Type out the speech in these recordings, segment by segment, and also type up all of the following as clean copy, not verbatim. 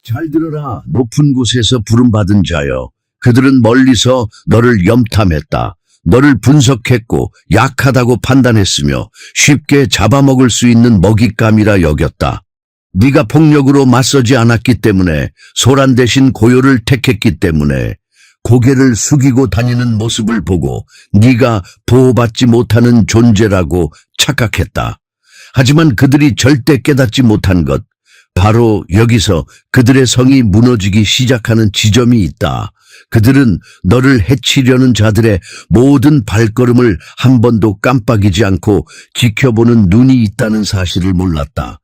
잘 들어라. 높은 곳에서 부름받은 자여. 그들은 멀리서 너를 염탐했다. 너를 분석했고 약하다고 판단했으며 쉽게 잡아먹을 수 있는 먹잇감이라 여겼다. 네가 폭력으로 맞서지 않았기 때문에, 소란 대신 고요를 택했기 때문에, 고개를 숙이고 다니는 모습을 보고 네가 보호받지 못하는 존재라고 착각했다. 하지만 그들이 절대 깨닫지 못한 것, 바로 여기서 그들의 성이 무너지기 시작하는 지점이 있다. 그들은 너를 해치려는 자들의 모든 발걸음을 한 번도 깜빡이지 않고 지켜보는 눈이 있다는 사실을 몰랐다.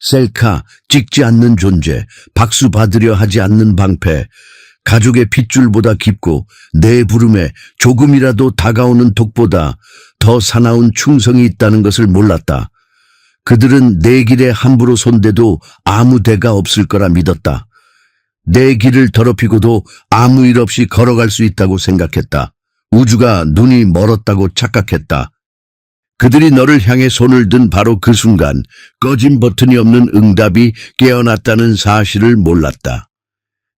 셀카, 찍지 않는 존재, 박수 받으려 하지 않는 방패, 가족의 핏줄보다 깊고 내 부름에 조금이라도 다가오는 독보다 더 사나운 충성이 있다는 것을 몰랐다. 그들은 내 길에 함부로 손대도 아무 대가 없을 거라 믿었다. 내 길을 더럽히고도 아무 일 없이 걸어갈 수 있다고 생각했다. 우주가 눈이 멀었다고 착각했다. 그들이 너를 향해 손을 든 바로 그 순간 꺼진 버튼이 없는 응답이 깨어났다는 사실을 몰랐다.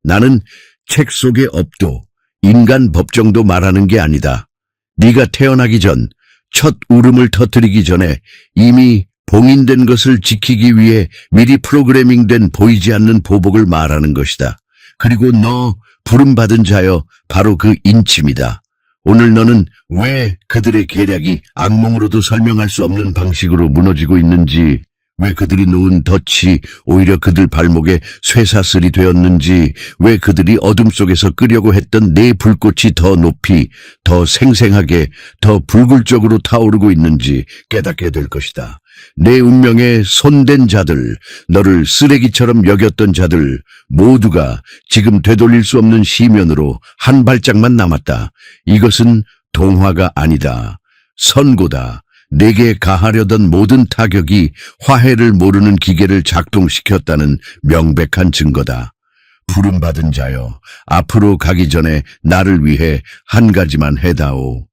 나는 책 속의 업도, 인간 법정도 말하는 게 아니다. 네가 태어나기 전, 첫 울음을 터뜨리기 전에 이미 봉인된 것을 지키기 위해 미리 프로그래밍된 보이지 않는 보복을 말하는 것이다. 그리고 너, 부름받은 자여, 바로 그 인침이다. 오늘 너는 왜 그들의 계략이 악몽으로도 설명할 수 없는 방식으로 무너지고 있는지, 왜 그들이 놓은 덫이 오히려 그들 발목에 쇠사슬이 되었는지, 왜 그들이 어둠 속에서 끄려고 했던 내 불꽃이 더 높이, 더 생생하게, 더 불굴적으로 타오르고 있는지 깨닫게 될 것이다. 내 운명에 손댄 자들, 너를 쓰레기처럼 여겼던 자들 모두가 지금 되돌릴 수 없는 시면으로 한 발짝만 남았다. 이것은 동화가 아니다. 선고다. 내게 가하려던 모든 타격이 화해를 모르는 기계를 작동시켰다는 명백한 증거다. 부름받은 자여, 앞으로 가기 전에 나를 위해 한 가지만 해다오.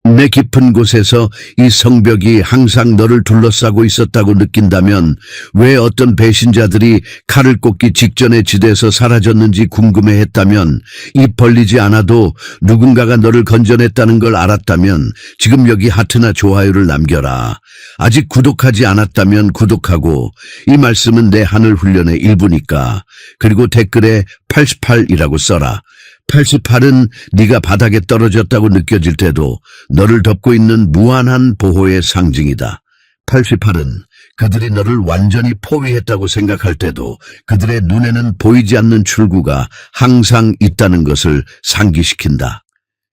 내 깊은 곳에서 이 성벽이 항상 너를 둘러싸고 있었다고 느낀다면, 왜 어떤 배신자들이 칼을 꽂기 직전에 지대에서 사라졌는지 궁금해했다면, 입 벌리지 않아도 누군가가 너를 건져냈다는 걸 알았다면 지금 여기 하트나 좋아요를 남겨라. 아직 구독하지 않았다면 구독하고, 이 말씀은 내 하늘 훈련의 일부니까. 그리고 댓글에 88이라고 써라. 88은 네가 바닥에 떨어졌다고 느껴질 때도 너를 덮고 있는 무한한 보호의 상징이다. 88은 그들이 너를 완전히 포위했다고 생각할 때도 그들의 눈에는 보이지 않는 출구가 항상 있다는 것을 상기시킨다.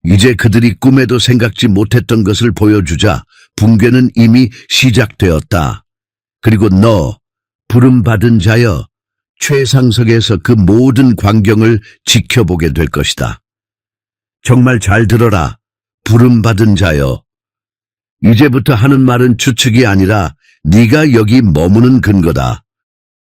이제 그들이 꿈에도 생각지 못했던 것을 보여주자 붕괴는 이미 시작되었다. 그리고 너, 부름받은 자여, 최상석에서 그 모든 광경을 지켜보게 될 것이다. 정말 잘 들어라, 부름받은 자여. 이제부터 하는 말은 추측이 아니라 네가 여기 머무는 근거다.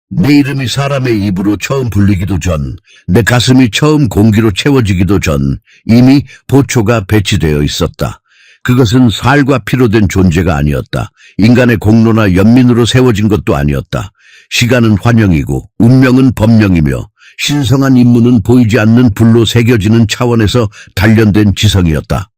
내 이름이 사람의 입으로 처음 불리기도 전, 내 가슴이 처음 공기로 채워지기도 전 이미 보초가 배치되어 있었다. 그것은 살과 피로 된 존재가 아니었다. 인간의 공로나 연민으로 세워진 것도 아니었다. 시간은 환영이고 운명은 법령이며 신성한 임무는 보이지 않는 불로 새겨지는 차원에서 단련된 지성이었다.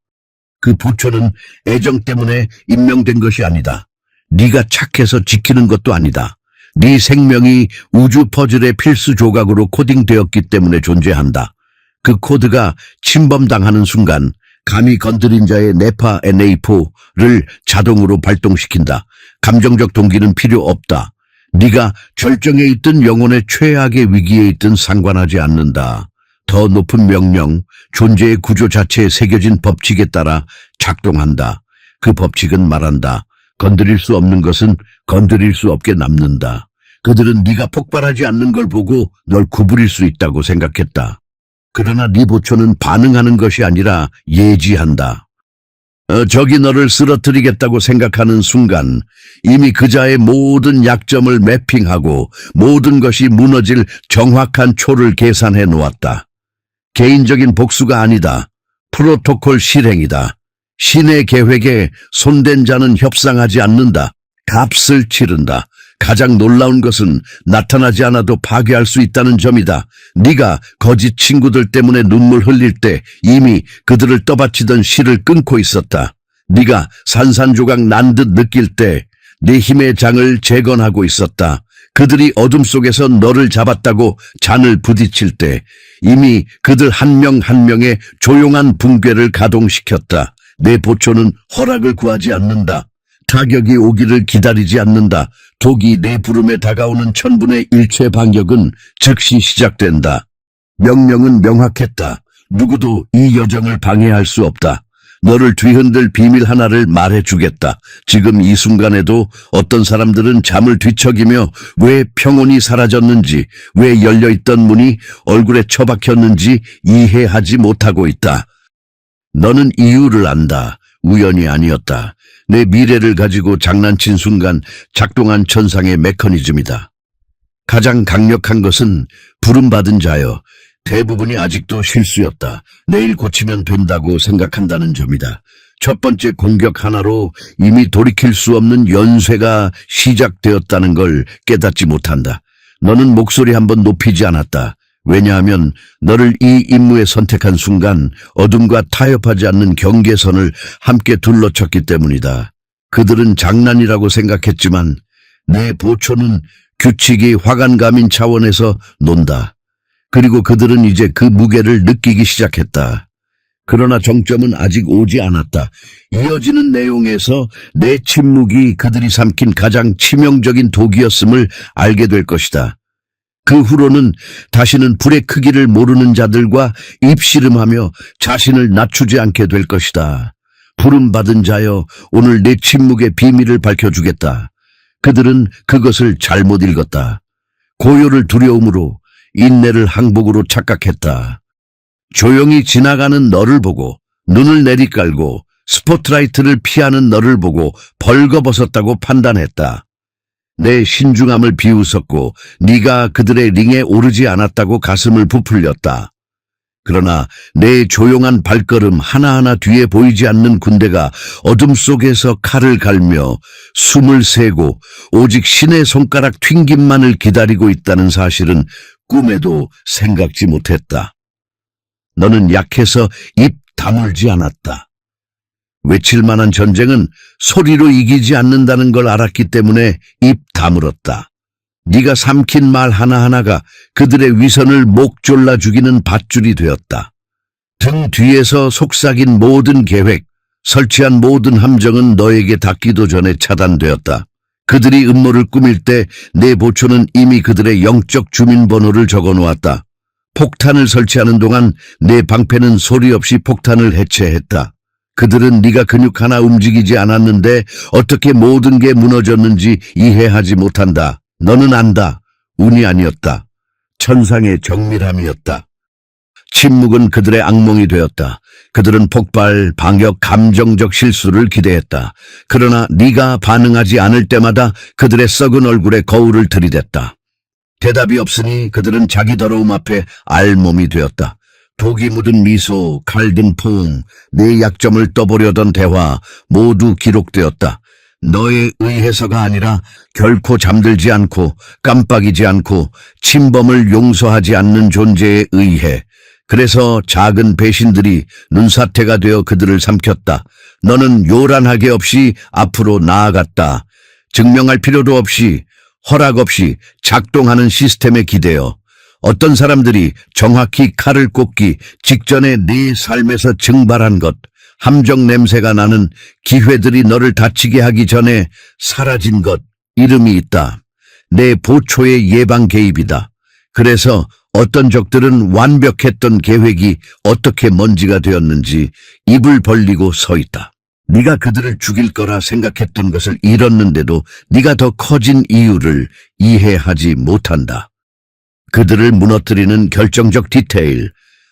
그 보초는 애정 때문에 임명된 것이 아니다. 네가 착해서 지키는 것도 아니다. 네 생명이 우주 퍼즐의 필수 조각으로 코딩되었기 때문에 존재한다. 그 코드가 침범당하는 순간 감히 건드린 자의 네파 NA4를 자동으로 발동시킨다. 감정적 동기는 필요 없다. 네가 절정에 있든 영혼의 최악의 위기에 있든 상관하지 않는다. 더 높은 명령, 존재의 구조 자체에 새겨진 법칙에 따라 작동한다. 그 법칙은 말한다. 건드릴 수 없는 것은 건드릴 수 없게 남는다. 그들은 네가 폭발하지 않는 걸 보고 널 구부릴 수 있다고 생각했다. 그러나 네 보초는 반응하는 것이 아니라 예지한다. 적이 너를 쓰러뜨리겠다고 생각하는 순간 이미 그자의 모든 약점을 매핑하고 모든 것이 무너질 정확한 초를 계산해 놓았다. 개인적인 복수가 아니다. 프로토콜 실행이다. 신의 계획에 손댄 자는 협상하지 않는다. 값을 치른다. 가장 놀라운 것은 나타나지 않아도 파괴할 수 있다는 점이다. 네가 거짓 친구들 때문에 눈물 흘릴 때 이미 그들을 떠받치던 실을 끊고 있었다. 네가 산산조각 난 듯 느낄 때 네 힘의 장을 재건하고 있었다. 그들이 어둠 속에서 너를 잡았다고 잔을 부딪힐 때 이미 그들 한 명 한 명의 조용한 붕괴를 가동시켰다. 내 보초는 허락을 구하지 않는다. 타격이 오기를 기다리지 않는다. 독이 내 부름에 다가오는 천분의 일체 반격은 즉시 시작된다. 명령은 명확했다. 누구도 이 여정을 방해할 수 없다. 너를 뒤흔들 비밀 하나를 말해주겠다. 지금 이 순간에도 어떤 사람들은 잠을 뒤척이며 왜 평온이 사라졌는지, 왜 열려있던 문이 얼굴에 처박혔는지 이해하지 못하고 있다. 너는 이유를 안다. 우연이 아니었다. 내 미래를 가지고 장난친 순간 작동한 천상의 메커니즘이다. 가장 강력한 것은 부름받은 자여. 대부분이 아직도 실수였다. 내일 고치면 된다고 생각한다는 점이다. 첫 번째 공격 하나로 이미 돌이킬 수 없는 연쇄가 시작되었다는 걸 깨닫지 못한다. 너는 목소리 한번 높이지 않았다. 왜냐하면 너를 이 임무에 선택한 순간 어둠과 타협하지 않는 경계선을 함께 둘러쳤기 때문이다. 그들은 장난이라고 생각했지만 내 보초는 규칙이 화관감인 차원에서 논다. 그리고 그들은 이제 그 무게를 느끼기 시작했다. 그러나 정점은 아직 오지 않았다. 이어지는 내용에서 내 침묵이 그들이 삼킨 가장 치명적인 독이었음을 알게 될 것이다. 그 후로는 다시는 불의 크기를 모르는 자들과 입씨름하며 자신을 낮추지 않게 될 것이다. 부름받은 자여, 오늘 내 침묵의 비밀을 밝혀주겠다. 그들은 그것을 잘못 읽었다. 고요를 두려움으로, 인내를 항복으로 착각했다. 조용히 지나가는 너를 보고 눈을 내리깔고 스포트라이트를 피하는 너를 보고 벌거벗었다고 판단했다. 내 신중함을 비웃었고 네가 그들의 링에 오르지 않았다고 가슴을 부풀렸다. 그러나 내 조용한 발걸음 하나하나 뒤에 보이지 않는 군대가 어둠 속에서 칼을 갈며 숨을 세고 오직 신의 손가락 튕김만을 기다리고 있다는 사실은 꿈에도 생각지 못했다. 너는 약해서 입 다물지 않았다. 외칠 만한 전쟁은 소리로 이기지 않는다는 걸 알았기 때문에 입 다물었다. 네가 삼킨 말 하나하나가 그들의 위선을 목졸라 죽이는 밧줄이 되었다. 등 뒤에서 속삭인 모든 계획, 설치한 모든 함정은 너에게 닿기도 전에 차단되었다. 그들이 음모를 꾸밀 때 내 보초는 이미 그들의 영적 주민번호를 적어놓았다. 폭탄을 설치하는 동안 내 방패는 소리 없이 폭탄을 해체했다. 그들은 네가 근육 하나 움직이지 않았는데 어떻게 모든 게 무너졌는지 이해하지 못한다. 너는 안다. 운이 아니었다. 천상의 정밀함이었다. 침묵은 그들의 악몽이 되었다. 그들은 폭발, 방역, 감정적 실수를 기대했다. 그러나 네가 반응하지 않을 때마다 그들의 썩은 얼굴에 거울을 들이댔다. 대답이 없으니 그들은 자기 더러움 앞에 알몸이 되었다. 독이 묻은 미소, 칼든 포옹, 내 약점을 떠보려던 대화 모두 기록되었다. 너의 의해서가 아니라 결코 잠들지 않고 깜빡이지 않고 침범을 용서하지 않는 존재에 의해. 그래서 작은 배신들이 눈사태가 되어 그들을 삼켰다. 너는 요란하게 없이 앞으로 나아갔다. 증명할 필요도 없이 허락 없이 작동하는 시스템에 기대어 어떤 사람들이 정확히 칼을 꽂기 직전에 네 삶에서 증발한 것, 함정 냄새가 나는 기회들이 너를 다치게 하기 전에 사라진 것, 이름이 있다. 내 보초의 예방 개입이다. 그래서 어떤 적들은 완벽했던 계획이 어떻게 먼지가 되었는지 입을 벌리고 서 있다. 네가 그들을 죽일 거라 생각했던 것을 잃었는데도 네가 더 커진 이유를 이해하지 못한다. 그들을 무너뜨리는 결정적 디테일.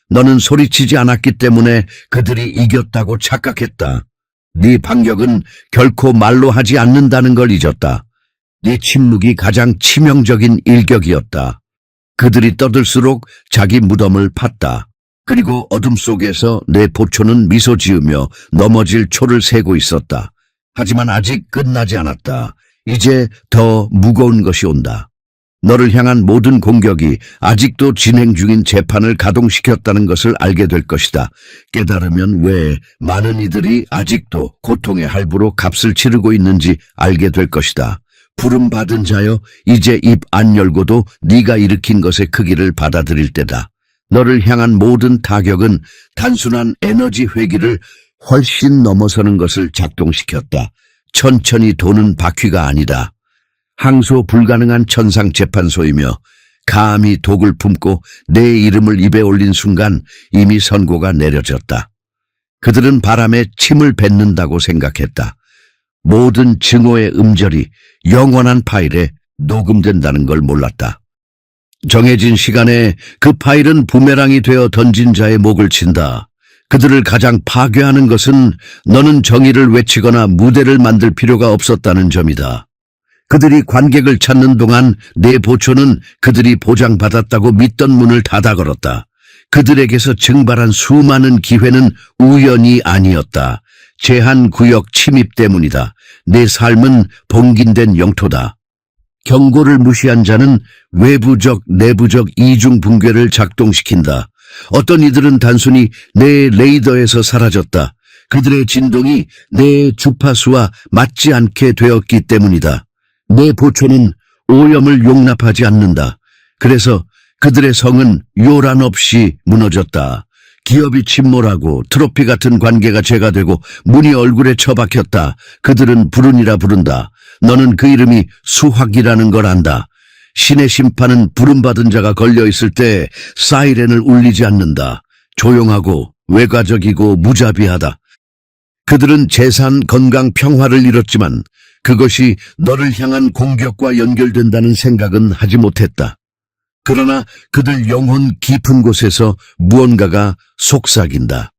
너는 소리치지 않았기 때문에 그들이 이겼다고 착각했다. 네 반격은 결코 말로 하지 않는다는 걸 잊었다. 네 침묵이 가장 치명적인 일격이었다. 그들이 떠들수록 자기 무덤을 팠다. 그리고 어둠 속에서 내 보초는 미소 지으며 넘어질 초를 세고 있었다. 하지만 아직 끝나지 않았다. 이제 더 무거운 것이 온다. 너를 향한 모든 공격이 아직도 진행 중인 재판을 가동시켰다는 것을 알게 될 것이다. 깨달으면 왜 많은 이들이 아직도 고통의 할부로 값을 치르고 있는지 알게 될 것이다. 부름받은 자여, 이제 입 안 열고도 네가 일으킨 것의 크기를 받아들일 때다. 너를 향한 모든 타격은 단순한 에너지 회기를 훨씬 넘어서는 것을 작동시켰다. 천천히 도는 바퀴가 아니다. 항소 불가능한 천상재판소이며 감히 독을 품고 내 이름을 입에 올린 순간 이미 선고가 내려졌다. 그들은 바람에 침을 뱉는다고 생각했다. 모든 증오의 음절이 영원한 파일에 녹음된다는 걸 몰랐다. 정해진 시간에 그 파일은 부메랑이 되어 던진 자의 목을 친다. 그들을 가장 파괴하는 것은 너는 정의를 외치거나 무대를 만들 필요가 없었다는 점이다. 그들이 관객을 찾는 동안 내 보초는 그들이 보장받았다고 믿던 문을 닫아 걸었다. 그들에게서 증발한 수많은 기회는 우연이 아니었다. 제한구역 침입 때문이다. 내 삶은 봉긴된 영토다. 경고를 무시한 자는 외부적, 내부적 이중 붕괴를 작동시킨다. 어떤 이들은 단순히 내 레이더에서 사라졌다. 그들의 진동이 내 주파수와 맞지 않게 되었기 때문이다. 내 보초는 오염을 용납하지 않는다. 그래서 그들의 성은 요란 없이 무너졌다. 기업이 침몰하고 트로피 같은 관계가 죄가 되고 문이 얼굴에 처박혔다. 그들은 불운이라 부른다. 너는 그 이름이 수확이라는 걸 안다. 신의 심판은 부름받은 자가 걸려있을 때 사이렌을 울리지 않는다. 조용하고 외과적이고 무자비하다. 그들은 재산, 건강, 평화를 잃었지만 그것이 너를 향한 공격과 연결된다는 생각은 하지 못했다. 그러나 그들 영혼 깊은 곳에서 무언가가 속삭인다.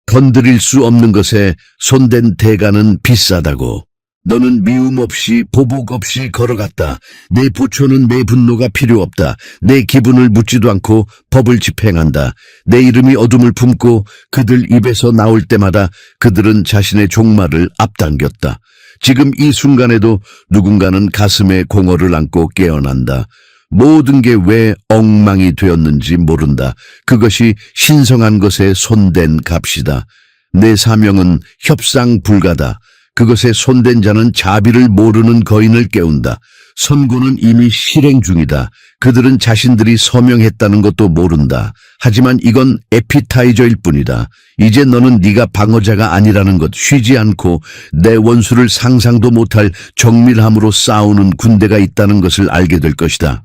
건드릴 수 없는 것에 손댄 대가는 비싸다고. 너는 미움 없이 보복 없이 걸어갔다. 내 보초는 내 분노가 필요 없다. 내 기분을 묻지도 않고 법을 집행한다. 내 이름이 어둠을 품고 그들 입에서 나올 때마다 그들은 자신의 종말을 앞당겼다. 지금 이 순간에도 누군가는 가슴에 공허를 안고 깨어난다. 모든 게 왜 엉망이 되었는지 모른다. 그것이 신성한 것에 손댄 값이다. 내 사명은 협상 불가다. 그것에 손댄 자는 자비를 모르는 거인을 깨운다. 선고는 이미 실행 중이다. 그들은 자신들이 서명했다는 것도 모른다. 하지만 이건 에피타이저일 뿐이다. 이제 너는 네가 방어자가 아니라는 것, 쉬지 않고 내 원수를 상상도 못할 정밀함으로 싸우는 군대가 있다는 것을 알게 될 것이다.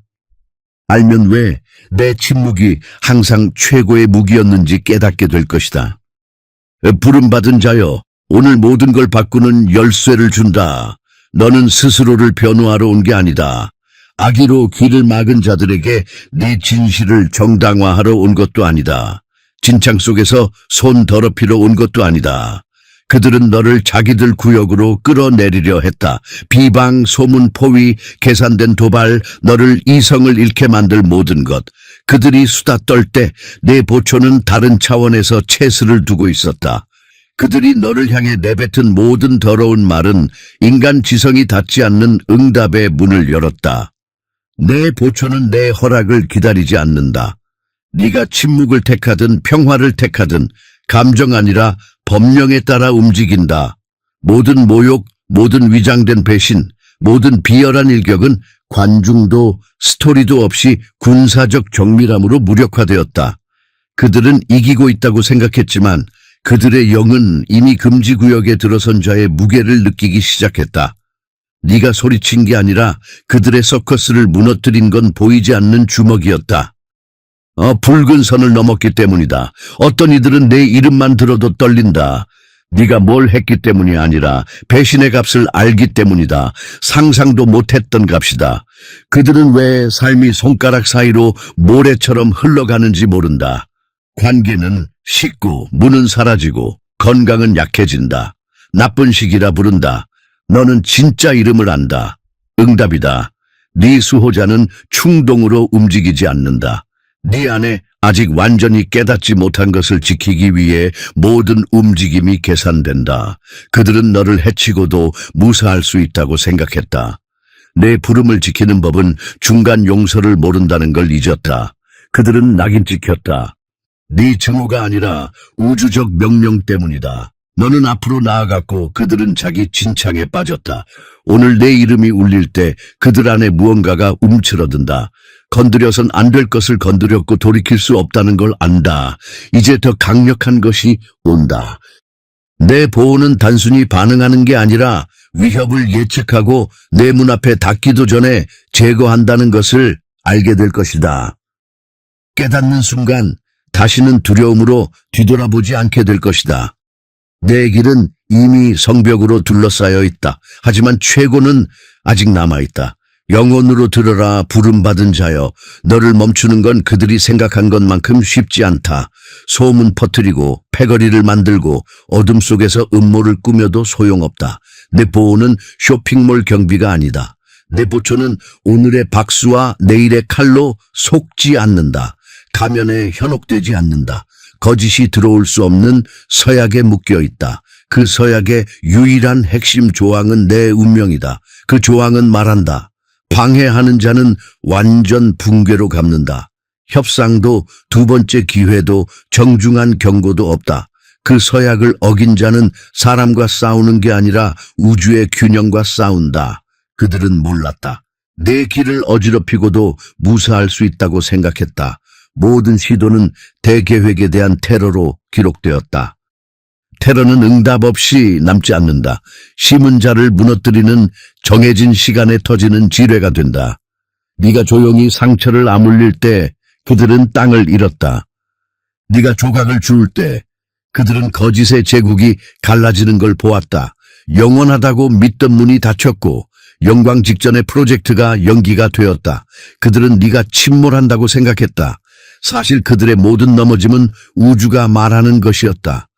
알면 왜 내 침묵이 항상 최고의 무기였는지 깨닫게 될 것이다. 부름받은 자여, 오늘 모든 걸 바꾸는 열쇠를 준다. 너는 스스로를 변호하러 온 게 아니다. 악의로 길을 막은 자들에게 네 진실을 정당화하러 온 것도 아니다. 진창 속에서 손 더럽히러 온 것도 아니다. 그들은 너를 자기들 구역으로 끌어내리려 했다. 비방, 소문, 포위, 계산된 도발, 너를 이성을 잃게 만들 모든 것. 그들이 수다 떨 때 내 보초는 다른 차원에서 채스를 두고 있었다. 그들이 너를 향해 내뱉은 모든 더러운 말은 인간 지성이 닿지 않는 응답의 문을 열었다. 내 보초는 내 허락을 기다리지 않는다. 네가 침묵을 택하든 평화를 택하든 감정 아니라 법령에 따라 움직인다. 모든 모욕, 모든 위장된 배신, 모든 비열한 일격은 관중도 스토리도 없이 군사적 정밀함으로 무력화되었다. 그들은 이기고 있다고 생각했지만 그들의 영은 이미 금지구역에 들어선 자의 무게를 느끼기 시작했다. 네가 소리친 게 아니라 그들의 서커스를 무너뜨린 건 보이지 않는 주먹이었다. 붉은 선을 넘었기 때문이다. 어떤 이들은 내 이름만 들어도 떨린다. 네가 뭘 했기 때문이 아니라 배신의 값을 알기 때문이다. 상상도 못했던 값이다. 그들은 왜 삶이 손가락 사이로 모래처럼 흘러가는지 모른다. 관계는 식고 문은 사라지고 건강은 약해진다. 나쁜 시기라 부른다. 너는 진짜 이름을 안다. 응답이다. 네 수호자는 충동으로 움직이지 않는다. 네 안에 아직 완전히 깨닫지 못한 것을 지키기 위해 모든 움직임이 계산된다. 그들은 너를 해치고도 무사할 수 있다고 생각했다. 내 부름을 지키는 법은 중간 용서를 모른다는 걸 잊었다. 그들은 낙인 찍혔다. 네 증오가 아니라 우주적 명령 때문이다. 너는 앞으로 나아갔고 그들은 자기 진창에 빠졌다. 오늘 내 이름이 울릴 때 그들 안에 무언가가 움츠러든다. 건드려선 안 될 것을 건드렸고 돌이킬 수 없다는 걸 안다. 이제 더 강력한 것이 온다. 내 보호는 단순히 반응하는 게 아니라 위협을 예측하고 내 문 앞에 닿기도 전에 제거한다는 것을 알게 될 것이다. 깨닫는 순간 다시는 두려움으로 뒤돌아보지 않게 될 것이다. 내 길은 이미 성벽으로 둘러싸여 있다. 하지만 최고는 아직 남아있다. 영혼으로 들어라 부름받은 자여. 너를 멈추는 건 그들이 생각한 것만큼 쉽지 않다. 소문 퍼뜨리고 패거리를 만들고 어둠 속에서 음모를 꾸며도 소용없다. 내 보호는 쇼핑몰 경비가 아니다. 내 보초는 오늘의 박수와 내일의 칼로 속지 않는다. 가면에 현혹되지 않는다. 거짓이 들어올 수 없는 서약에 묶여 있다. 그 서약의 유일한 핵심 조항은 내 운명이다. 그 조항은 말한다. 방해하는 자는 완전 붕괴로 갚는다. 협상도 두 번째 기회도 정중한 경고도 없다. 그 서약을 어긴 자는 사람과 싸우는 게 아니라 우주의 균형과 싸운다. 그들은 몰랐다. 내 길을 어지럽히고도 무사할 수 있다고 생각했다. 모든 시도는 대계획에 대한 테러로 기록되었다. 테러는 응답 없이 남지 않는다. 심은 자를 무너뜨리는 정해진 시간에 터지는 지뢰가 된다. 네가 조용히 상처를 아물릴 때 그들은 땅을 잃었다. 네가 조각을 주울 때 그들은 거짓의 제국이 갈라지는 걸 보았다. 영원하다고 믿던 문이 닫혔고 영광 직전의 프로젝트가 연기가 되었다. 그들은 네가 침몰한다고 생각했다. 사실 그들의 모든 넘어짐은 우주가 말하는 것이었다.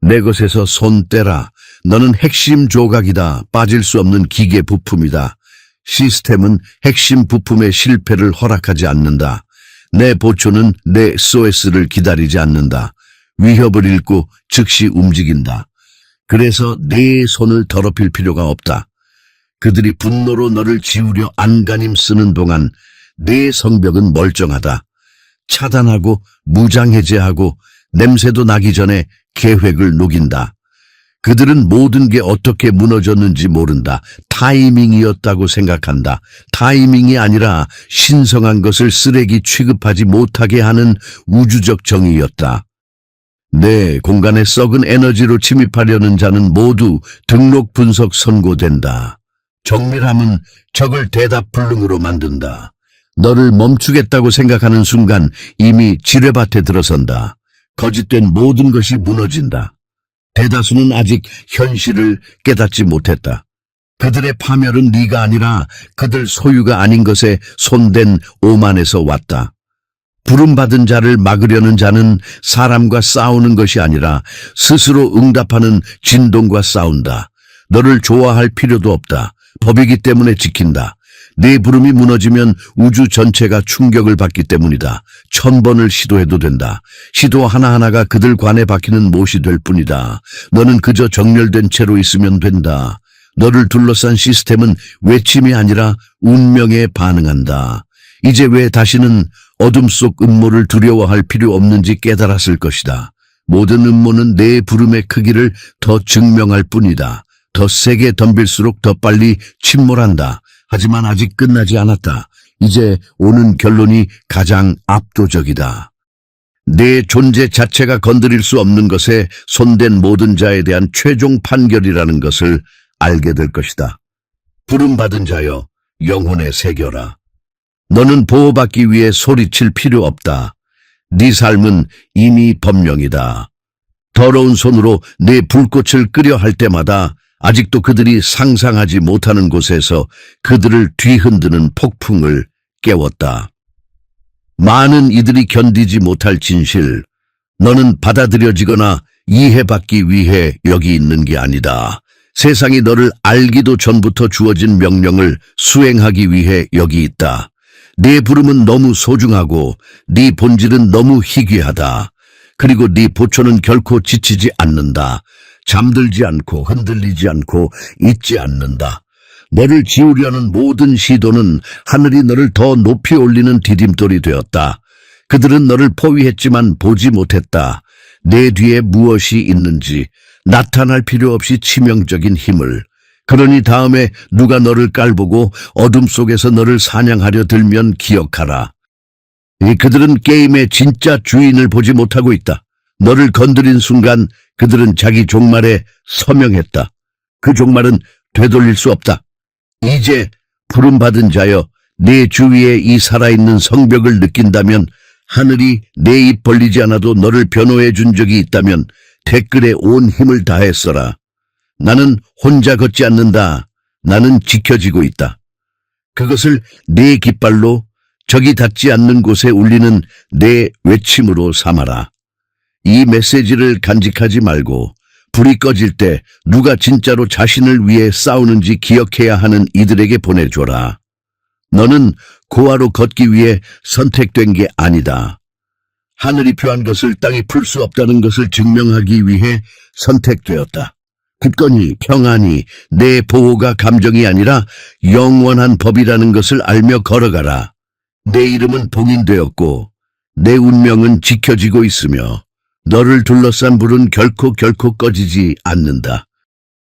내 것에서 손 떼라. 너는 핵심 조각이다. 빠질 수 없는 기계 부품이다. 시스템은 핵심 부품의 실패를 허락하지 않는다. 내 보초는 내 SOS를 기다리지 않는다. 위협을 읽고 즉시 움직인다. 그래서 내 손을 더럽힐 필요가 없다. 그들이 분노로 너를 지우려 안간힘 쓰는 동안 내 성벽은 멀쩡하다. 차단하고 무장해제하고 냄새도 나기 전에 계획을 녹인다. 그들은 모든 게 어떻게 무너졌는지 모른다. 타이밍이었다고 생각한다. 타이밍이 아니라 신성한 것을 쓰레기 취급하지 못하게 하는 우주적 정의였다. 내 공간에 썩은 에너지로 침입하려는 자는 모두 등록 분석 선고된다. 정밀함은 적을 대답 불능으로 만든다. 너를 멈추겠다고 생각하는 순간 이미 지뢰밭에 들어선다. 거짓된 모든 것이 무너진다. 대다수는 아직 현실을 깨닫지 못했다. 그들의 파멸은 네가 아니라 그들 소유가 아닌 것에 손댄 오만에서 왔다. 부름받은 자를 막으려는 자는 사람과 싸우는 것이 아니라 스스로 응답하는 진동과 싸운다. 너를 좋아할 필요도 없다. 법이기 때문에 지킨다. 네 부름이 무너지면 우주 전체가 충격을 받기 때문이다. 1000번을 시도해도 된다. 시도 하나하나가 그들 관에 박히는 못이 될 뿐이다. 너는 그저 정렬된 채로 있으면 된다. 너를 둘러싼 시스템은 외침이 아니라 운명에 반응한다. 이제 왜 다시는 어둠 속 음모를 두려워할 필요 없는지 깨달았을 것이다. 모든 음모는 내 부름의 크기를 더 증명할 뿐이다. 더 세게 덤빌수록 더 빨리 침몰한다. 하지만 아직 끝나지 않았다. 이제 오는 결론이 가장 압도적이다. 내 존재 자체가 건드릴 수 없는 것에 손댄 모든 자에 대한 최종 판결이라는 것을 알게 될 것이다. 부름받은 자여, 영혼에 새겨라. 너는 보호받기 위해 소리칠 필요 없다. 네 삶은 이미 법령이다. 더러운 손으로 내 불꽃을 끄려 할 때마다 아직도 그들이 상상하지 못하는 곳에서 그들을 뒤흔드는 폭풍을 깨웠다. 많은 이들이 견디지 못할 진실, 너는 받아들여지거나 이해받기 위해 여기 있는 게 아니다. 세상이 너를 알기도 전부터 주어진 명령을 수행하기 위해 여기 있다. 네 부름은 너무 소중하고 네 본질은 너무 희귀하다. 그리고 네 보초는 결코 지치지 않는다. 잠들지 않고 흔들리지 않고 잊지 않는다. 너를 지우려는 모든 시도는 하늘이 너를 더 높이 올리는 디딤돌이 되었다. 그들은 너를 포위했지만 보지 못했다. 내 뒤에 무엇이 있는지, 나타날 필요 없이 치명적인 힘을. 그러니 다음에 누가 너를 깔보고 어둠 속에서 너를 사냥하려 들면 기억하라. 그들은 게임의 진짜 주인을 보지 못하고 있다. 너를 건드린 순간 그들은 자기 종말에 서명했다. 그 종말은 되돌릴 수 없다. 이제 부름받은 자여, 내 주위에 이 살아있는 성벽을 느낀다면, 하늘이 내 입 벌리지 않아도 너를 변호해 준 적이 있다면 댓글에 온 힘을 다해 써라. 나는 혼자 걷지 않는다. 나는 지켜지고 있다. 그것을 내 깃발로 적이 닿지 않는 곳에 울리는 내 외침으로 삼아라. 이 메시지를 간직하지 말고 불이 꺼질 때 누가 진짜로 자신을 위해 싸우는지 기억해야 하는 이들에게 보내줘라. 너는 고아로 걷기 위해 선택된 게 아니다. 하늘이 표한 것을 땅이 풀 수 없다는 것을 증명하기 위해 선택되었다. 굳건히 평안히 내 보호가 감정이 아니라 영원한 법이라는 것을 알며 걸어가라. 내 이름은 봉인되었고 내 운명은 지켜지고 있으며 너를 둘러싼 불은 결코 꺼지지 않는다.